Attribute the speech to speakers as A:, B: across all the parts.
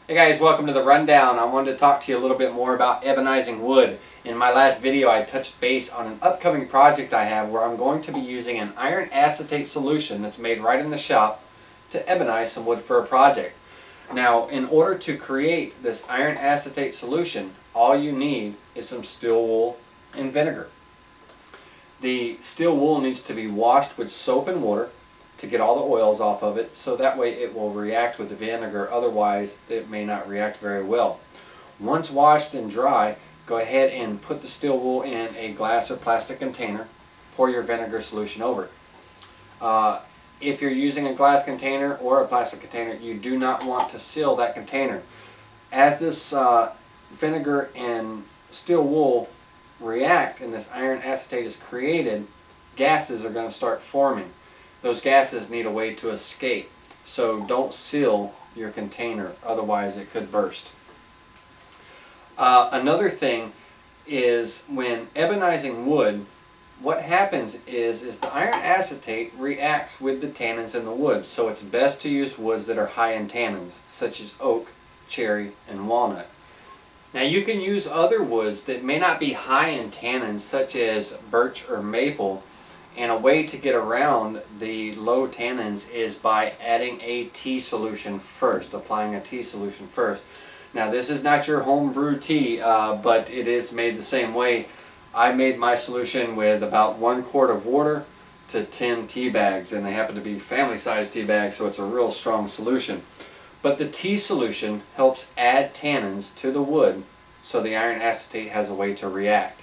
A: Hey guys, welcome to the rundown. I wanted to talk to you a little bit more about ebonizing wood. In my last video I touched base on an upcoming project I have where I'm going to be using an iron acetate solution that's made right in the shop to ebonize some wood for a project. Now, in order to create this iron acetate solution, all you need is some steel wool and vinegar. The steel wool needs to be washed with soap and water to get all the oils off of it, so that way it will react with the vinegar. Otherwise it may not react very well. Once washed and dry, go ahead and put the steel wool in a glass or plastic container. Pour your vinegar solution over it. If you're using a glass container or a plastic container, you do not want to seal that container. As this vinegar and steel wool react and this iron acetate is created, gases are going to start forming. Those gases need a way to escape, so don't seal your container, otherwise it could burst. Another thing is when ebonizing wood, what happens is the iron acetate reacts with the tannins in the wood, so it's best to use woods that are high in tannins, such as oak, cherry, and walnut. Now you can use other woods that may not be high in tannins, such as birch or maple, and a way to get around the low tannins is by adding a tea solution first, applying a tea solution first. Now this is not your homebrew tea, but it is made the same way. I made my solution with about 1 quart of water to 10 tea bags, and they happen to be family size tea bags, so it's a real strong solution. But the tea solution helps add tannins to the wood, so the iron acetate has a way to react.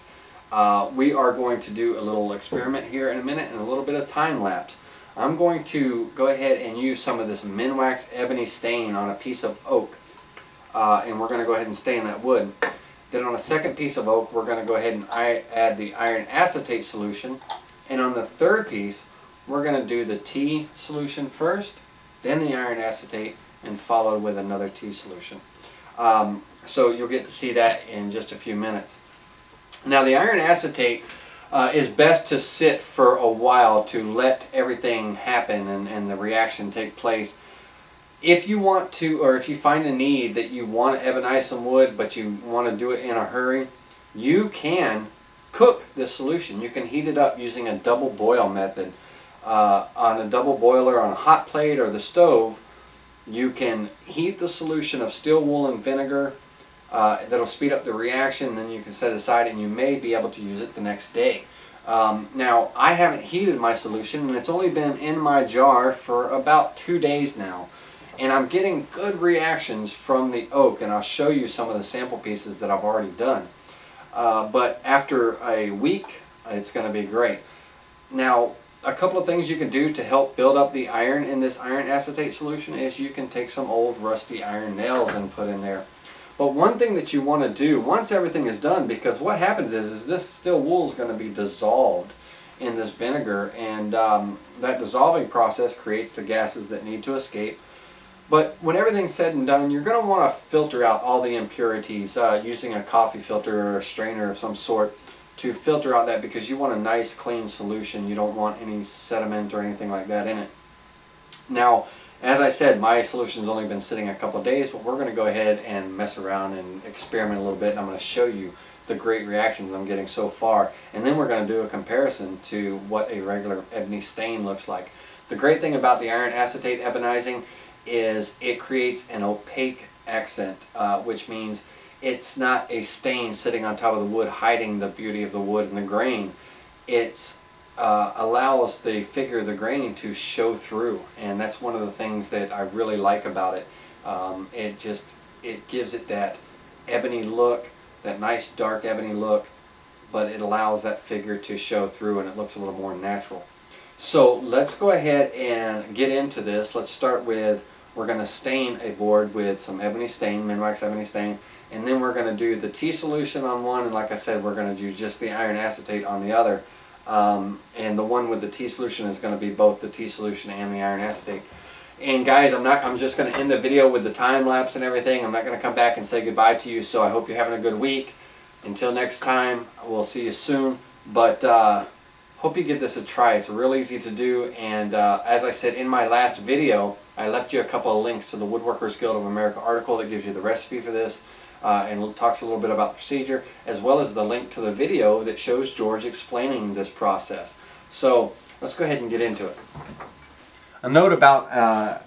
A: We are going to do a little experiment here in a minute and a little bit of time lapse. I'm going to go ahead and use some of this Minwax ebony stain on a piece of oak, and we're going to go ahead and stain that wood. Then on a second piece of oak, we're going to go ahead and add the iron acetate solution, and on the third piece we're going to do the tea solution first, then the iron acetate, and followed with another tea solution. So you'll get to see that in just a few minutes. Now the iron acetate is best to sit for a while to let everything happen and the reaction take place. If you want to, or if you find a need that you want to ebonize some wood but you want to do it in a hurry, you can cook this solution. You can heat it up using a double boil method. On a double boiler on a hot plate or the stove, you can heat the solution of steel wool and vinegar. That'll speed up the reaction, and then you can set it aside and you may be able to use it the next day. Now I haven't heated my solution, and it's only been in my jar for about 2 days now, and I'm getting good reactions from the oak, and I'll show you some of the sample pieces that I've already done. But after a week it's going to be great. Now a couple of things you can do to help build up the iron in this iron acetate solution is you can take some old rusty iron nails and put in there. But one thing that you want to do once everything is done, because what happens is this steel wool is going to be dissolved in this vinegar, and that dissolving process creates the gases that need to escape. But when everything's said and done, you're going to want to filter out all the impurities using a coffee filter or a strainer of some sort to filter out that, because you want a nice clean solution. You don't want any sediment or anything like that in it. Now, as I said, my solution's only been sitting a couple of days, but we're going to go ahead and mess around and experiment a little bit, and I'm going to show you the great reactions I'm getting so far, and then we're going to do a comparison to what a regular ebony stain looks like. The great thing about the iron acetate ebonizing is it creates an opaque accent, which means it's not a stain sitting on top of the wood hiding the beauty of the wood and the grain. It's allows the figure of the grain to show through, and that's one of the things that I really like about it. It gives it that ebony look, that nice dark ebony look, but it allows that figure to show through, and it looks a little more natural. So let's go ahead and get into this. Let's start with, we're going to stain a board with some ebony stain, Minwax ebony stain, and then we're going to do the tea solution on one, and like I said, we're going to do just the iron acetate on the other. And the one with the tea solution is going to be both the tea solution and the iron acetate. And guys, I'm just going to end the video with the time lapse and everything. I'm not going to come back and say goodbye to you, so I hope you're having a good week. Until next time, we'll see you soon. But Hope you give this a try. It's real easy to do, and as I said in my last video, I left you a couple of links to the Woodworkers Guild of America article that gives you the recipe for this and talks a little bit about the procedure, as well as the link to the video that shows George explaining this process. So let's go ahead and get into it. A note about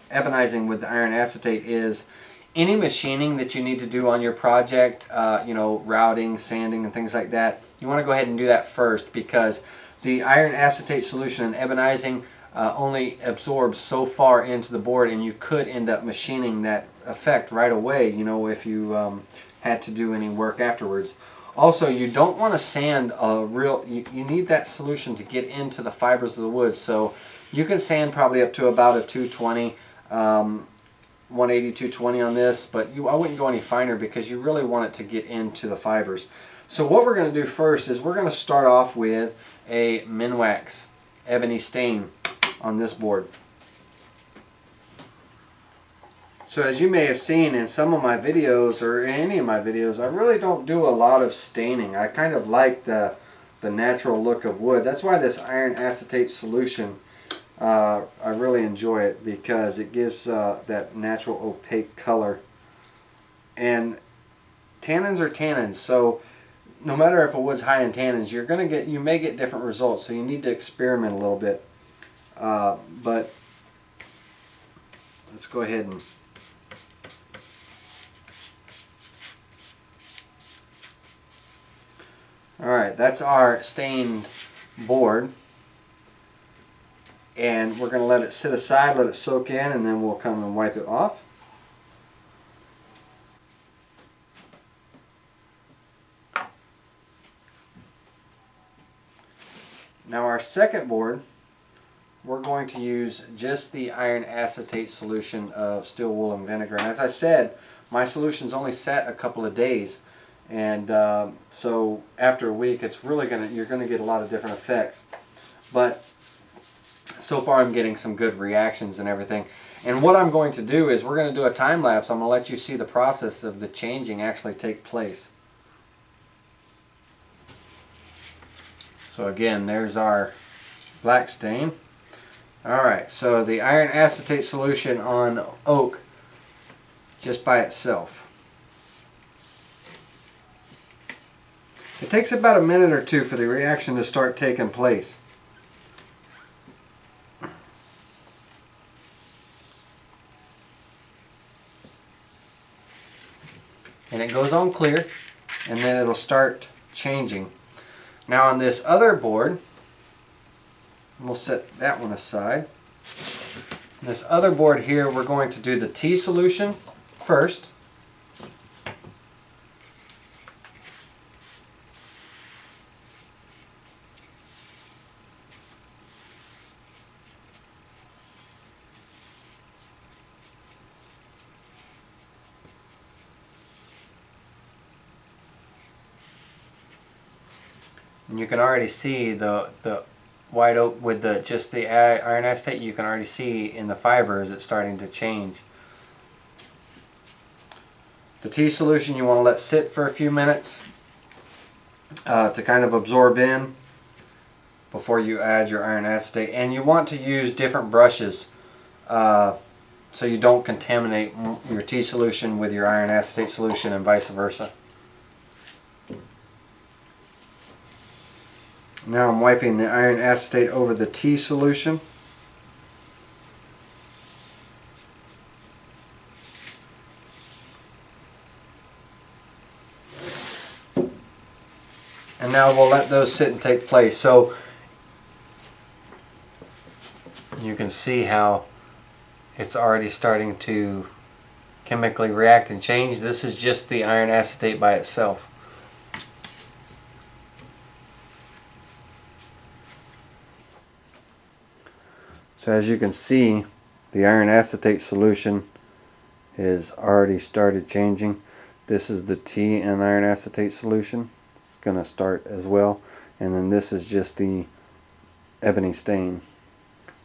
A: ebonizing with the iron acetate is any machining that you need to do on your project, you know, routing, sanding, and things like that, you want to go ahead and do that first, because the iron acetate solution in ebonizing only absorbs so far into the board, and you could end up machining that effect right away, you know, if you had to do any work afterwards. Also, you don't want to sand a real, you need that solution to get into the fibers of the wood, so you can sand probably up to about a 220, 180, 220 on this, but I wouldn't go any finer because you really want it to get into the fibers. So what we're going to do first is we're going to start off with a Minwax ebony stain on this board. So as you may have seen in some of my videos, or in any of my videos, I really don't do a lot of staining. I kind of like the natural look of wood. That's why this iron acetate solution, I really enjoy it, because it gives that natural opaque color. And tannins are tannins, so no matter if a wood's high in tannins, you may get different results, so you need to experiment a little bit. But let's go ahead and alright, that's our stained board, and we're going to let it sit aside, let it soak in, and then we'll come and wipe it off. Now our second board, we're going to use just the iron acetate solution of steel wool and vinegar. And as I said, my solution's only sat a couple of days, and so after a week, it's really you're gonna get a lot of different effects. But so far, I'm getting some good reactions and everything. And what I'm going to do is we're going to do a time lapse. I'm going to let you see the process of the changing actually take place. So again, there's our black stain. Alright, so the iron acetate solution on oak just by itself. It takes about a minute or two for the reaction to start taking place. And it goes on clear, and then it'll start changing. Now on this other board, we'll set that one aside. This other board here, we're going to do the tea solution first. And you can already see the white oak with just the iron acetate. You can already see in the fibers it's starting to change. The tea solution you want to let sit for a few minutes to kind of absorb in before you add your iron acetate. And you want to use different brushes so you don't contaminate your tea solution with your iron acetate solution and vice versa. Now I'm wiping the iron acetate over the tea solution. And now we'll let those sit and take place. So you can see how it's already starting to chemically react and change. This is just the iron acetate by itself. So as you can see, the iron acetate solution has already started changing. This is the tea and iron acetate solution. It's going to start as well. And then this is just the ebony stain.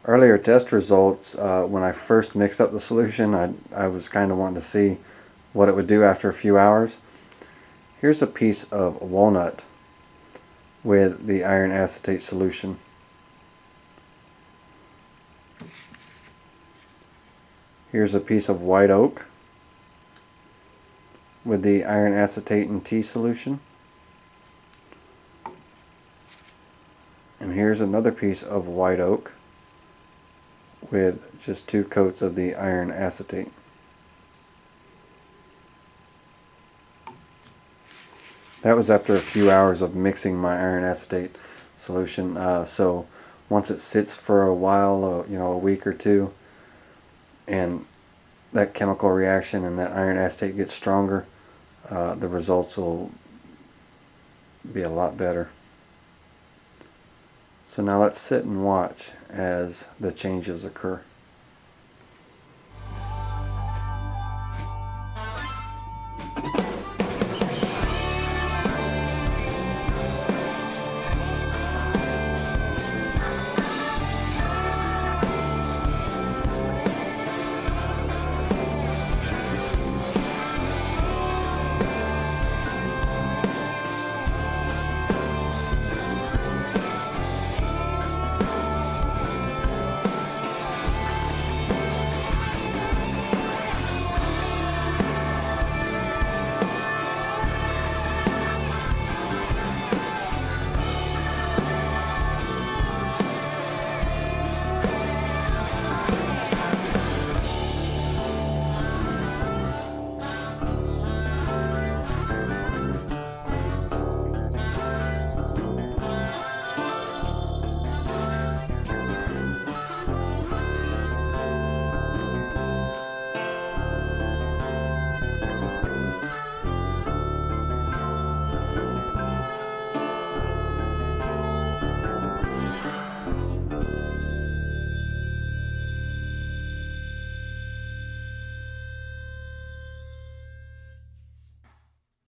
A: Earlier test results, when I first mixed up the solution, I was kind of wanting to see what it would do after a few hours. Here's a piece of walnut with the iron acetate solution. Here's a piece of white oak with the iron acetate and tea solution. And here's another piece of white oak with just 2 coats of the iron acetate. That was after a few hours of mixing my iron acetate solution. So once it sits for a while, a week or two, and that chemical reaction and that iron acetate gets stronger, the results will be a lot better. So now let's sit and watch as the changes occur.